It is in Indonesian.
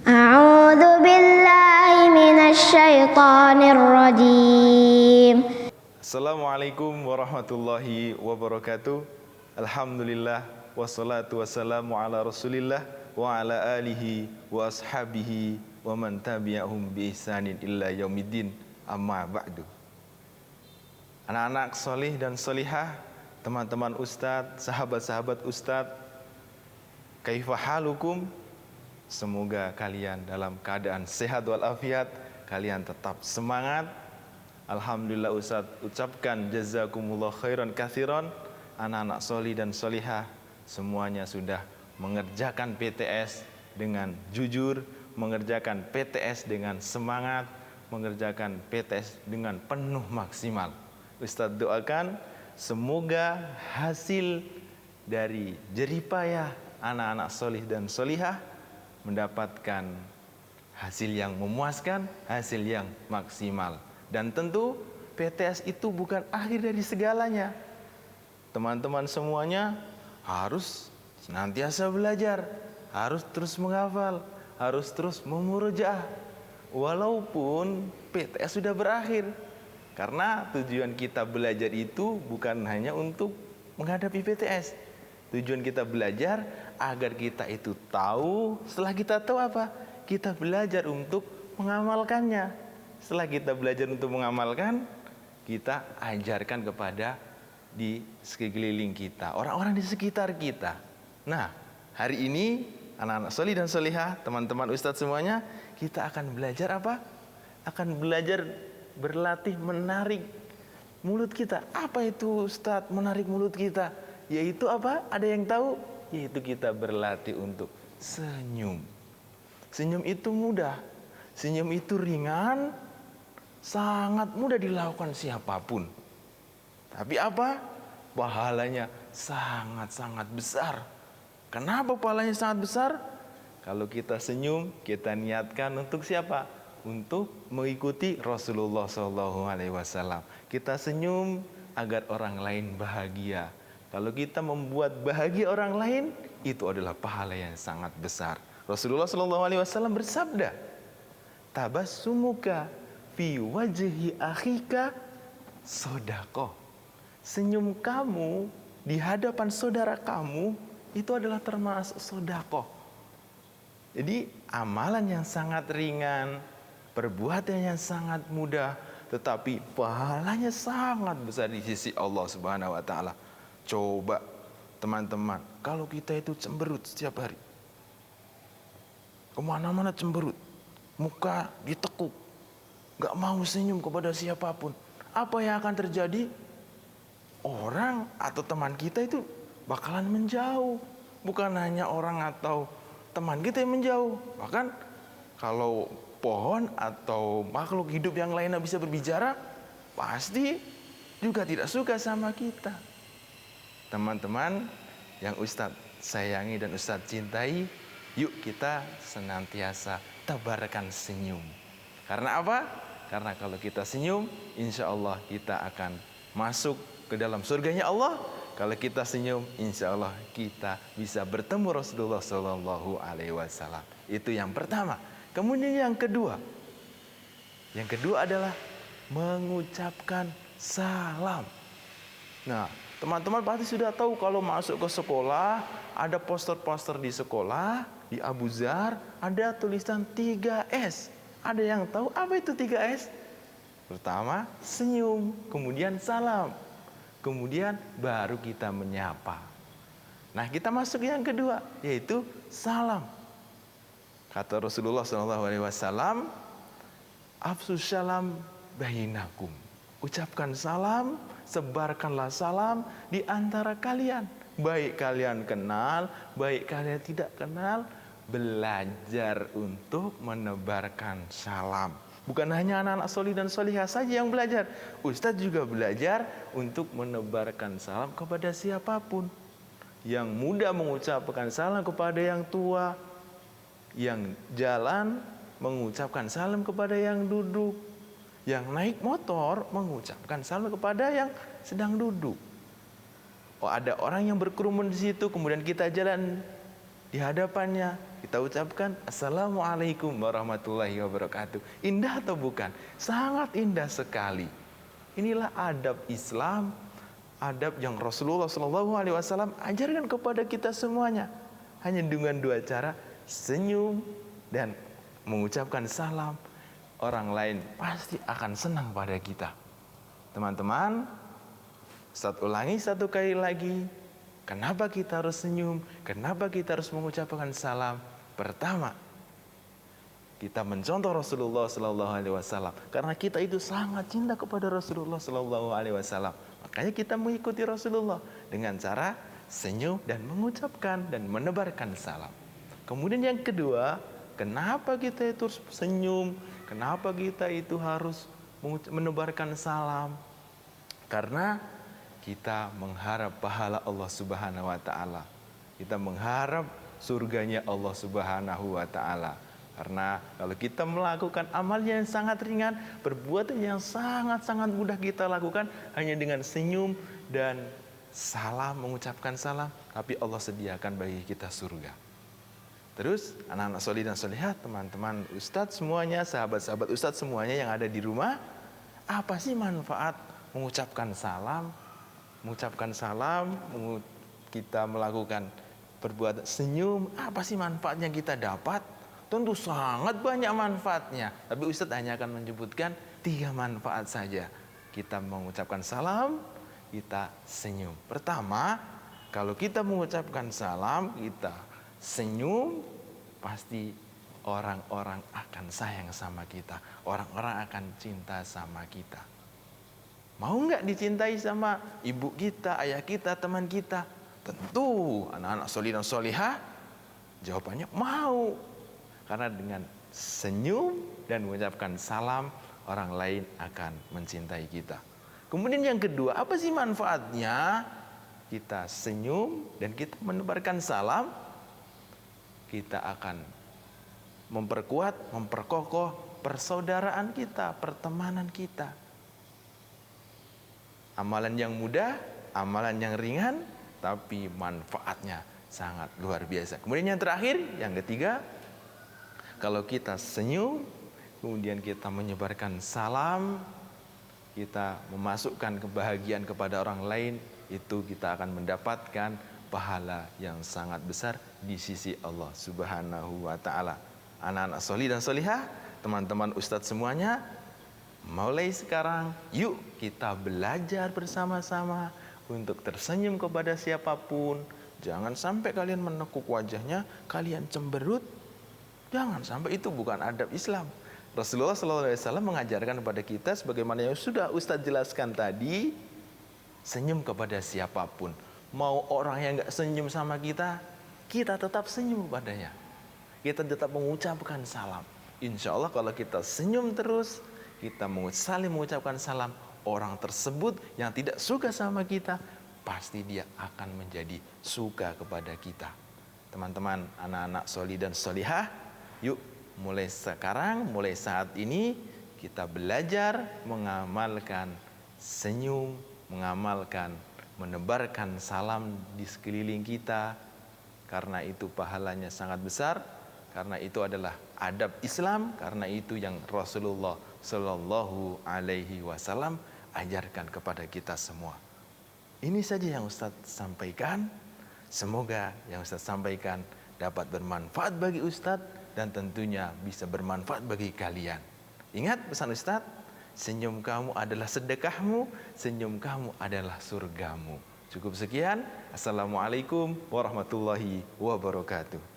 أعوذ بالله من الشيطان الرجيم. Assalamualaikum warahmatullahi wabarakatuh. Alhamdulillah wassalatu wassalamu ala Rasulillah wa ala alihi wa ashabihi wa man tabi'ahum bi ihsanin illa yaumiddin. Amma ba'du. Anak-anak solih dan solihah, teman-teman ustadz, sahabat-sahabat ustadz, kaifa halukum? Semoga kalian dalam keadaan sehat walafiat, kalian tetap semangat. Alhamdulillah Ustaz ucapkan jazakumullah khairan katsiran. Anak-anak solih dan solihah semuanya sudah mengerjakan PTS dengan jujur, mengerjakan PTS dengan semangat, mengerjakan PTS dengan penuh maksimal. Ustaz doakan semoga hasil dari jeripayah anak-anak solih dan solihah mendapatkan hasil yang memuaskan, hasil yang maksimal. Dan tentu PTS itu bukan akhir dari segalanya. Teman-teman semuanya harus senantiasa belajar, harus terus menghafal, harus terus memurojaah. Walaupun PTS sudah berakhir. Karena tujuan kita belajar itu bukan hanya untuk menghadapi PTS. Tujuan kita belajar agar kita itu tahu, setelah kita tahu apa? Kita belajar untuk mengamalkannya. Setelah kita belajar untuk mengamalkan, kita ajarkan kepada di sekeliling kita, orang-orang di sekitar kita. Nah, hari ini anak-anak solih dan solihah, teman-teman ustadz semuanya, kita akan belajar apa? Akan belajar berlatih menarik mulut kita. Apa itu ustadz menarik mulut kita? Yaitu apa? Ada yang tahu? Yaitu kita berlatih untuk senyum. Senyum itu mudah. Senyum itu ringan, sangat mudah dilakukan siapapun. Tapi apa? Pahalanya sangat-sangat besar. Kenapa pahalanya sangat besar? Kalau kita senyum, kita niatkan untuk siapa? Untuk mengikuti Rasulullah SAW. Kita senyum agar orang lain bahagia. Kalau kita membuat bahagia orang lain, itu adalah pahala yang sangat besar. Rasulullah SAW bersabda, tabassumuka fi wajhi akhika sodaqah. Senyum kamu di hadapan saudara kamu itu adalah termasuk sodaqah. Jadi amalan yang sangat ringan, perbuatan yang sangat mudah, tetapi pahalanya sangat besar di sisi Allah Subhanahu wa taala. Coba teman-teman, kalau kita itu cemberut setiap hari, kemana-mana cemberut, muka ditekuk, gak mau senyum kepada siapapun, apa yang akan terjadi? Orang atau teman kita itu bakalan menjauh. Bukan hanya orang atau teman kita yang menjauh, bahkan kalau pohon atau makhluk hidup yang lainnya bisa berbicara, pasti juga tidak suka sama kita. Teman-teman yang Ustadz sayangi dan Ustadz cintai, yuk kita senantiasa tebarkan senyum. Karena apa? Karena kalau kita senyum, insya Allah kita akan masuk ke dalam surganya Allah. Kalau kita senyum, insya Allah kita bisa bertemu Rasulullah SAW. Itu yang pertama. Kemudian yang kedua adalah mengucapkan salam. Nah, teman-teman pasti sudah tahu kalau masuk ke sekolah, ada poster-poster di sekolah, di Abu Zar, ada tulisan 3S. Ada yang tahu apa itu 3S? Pertama, senyum, kemudian salam, kemudian baru kita menyapa. Nah, kita masuk yang kedua, yaitu salam. Kata Rasulullah SAW, afsus salam bainakum. Ucapkan salam, sebarkanlah salam di antara kalian. Baik kalian kenal, baik kalian tidak kenal, belajar untuk menebarkan salam. Bukan hanya anak-anak solih dan solihah saja yang belajar. Ustadz juga belajar untuk menebarkan salam kepada siapapun. Yang muda mengucapkan salam kepada yang tua. Yang jalan mengucapkan salam kepada yang duduk. Yang naik motor mengucapkan salam kepada yang sedang duduk. Oh, ada orang yang berkerumun di situ, kemudian kita jalan di hadapannya, kita ucapkan Assalamualaikum warahmatullahi wabarakatuh. Indah atau bukan? Sangat indah sekali. Inilah adab Islam, adab yang Rasulullah SAW ajarkan kepada kita semuanya. Hanya dengan dua cara, senyum dan mengucapkan salam. Orang lain pasti akan senang pada kita. Teman-teman, Ustaz ulangi satu kali lagi. Kenapa kita harus senyum? Kenapa kita harus mengucapkan salam? Pertama, kita mencontoh Rasulullah SAW. Karena kita itu sangat cinta kepada Rasulullah SAW. Makanya kita mengikuti Rasulullah dengan cara senyum dan mengucapkan dan menebarkan salam. Kemudian yang kedua, kenapa kita itu harus senyum? Kenapa kita itu harus menebarkan salam? Karena kita mengharap pahala Allah Subhanahu wa taala. Kita mengharap surganya Allah Subhanahu wa taala. Karena kalau kita melakukan amal yang sangat ringan, perbuatan yang sangat-sangat mudah kita lakukan hanya dengan senyum dan salam, mengucapkan salam, tapi Allah sediakan bagi kita surga. Terus anak-anak solih dan solihat, teman-teman Ustadz semuanya, sahabat-sahabat Ustadz semuanya yang ada di rumah, apa sih manfaat mengucapkan salam? Mengucapkan salam, kita melakukan perbuatan senyum, apa sih manfaatnya kita dapat? Tentu sangat banyak manfaatnya, tapi Ustadz hanya akan menyebutkan 3 manfaat saja. Kita mengucapkan salam, kita senyum. Pertama, kalau kita mengucapkan salam, kita senyum, pasti orang-orang akan sayang sama kita. Orang-orang akan cinta sama kita. Mau nggak dicintai sama ibu kita, ayah kita, teman kita? Tentu anak-anak solih dan solihah jawabannya mau. Karena dengan senyum dan mengucapkan salam, orang lain akan mencintai kita. Kemudian yang kedua, apa sih manfaatnya? Kita senyum dan kita menebarkan salam, kita akan memperkuat, memperkokoh persaudaraan kita, pertemanan kita. Amalan yang mudah, amalan yang ringan, tapi manfaatnya sangat luar biasa. Kemudian yang terakhir, yang ketiga, kalau kita senyum, kemudian kita menyebarkan salam, kita memasukkan kebahagiaan kepada orang lain, itu kita akan mendapatkan pahala yang sangat besar di sisi Allah Subhanahu wa taala. Anak-anak solih dan solihah, teman-teman ustadz semuanya, mulai sekarang yuk kita belajar bersama-sama untuk tersenyum kepada siapapun. Jangan sampai kalian menekuk wajahnya, kalian cemberut. Jangan sampai, itu bukan adab Islam. Rasulullah SAW mengajarkan kepada kita sebagaimana yang sudah Ustadz jelaskan tadi, senyum kepada siapapun. Mau orang yang gak senyum sama kita, kita tetap senyum padanya. Kita tetap mengucapkan salam. Insya Allah kalau kita senyum terus, kita saling mengucapkan salam, orang tersebut yang tidak suka sama kita, pasti dia akan menjadi suka kepada kita. Teman-teman, anak-anak solih dan solihah, yuk mulai sekarang, mulai saat ini, kita belajar mengamalkan senyum, mengamalkan menebarkan salam di sekeliling kita, karena itu pahalanya sangat besar, karena itu adalah adab Islam, karena itu yang Rasulullah Shallallahu Alaihi Wasallam ajarkan kepada kita semua. Ini saja yang Ustadz sampaikan. Semoga yang Ustadz sampaikan dapat bermanfaat bagi Ustadz dan tentunya bisa bermanfaat bagi kalian. Ingat pesan Ustadz, senyum kamu adalah sedekahmu, senyum kamu adalah surgamu. Cukup sekian. Assalamualaikum warahmatullahi wabarakatuh.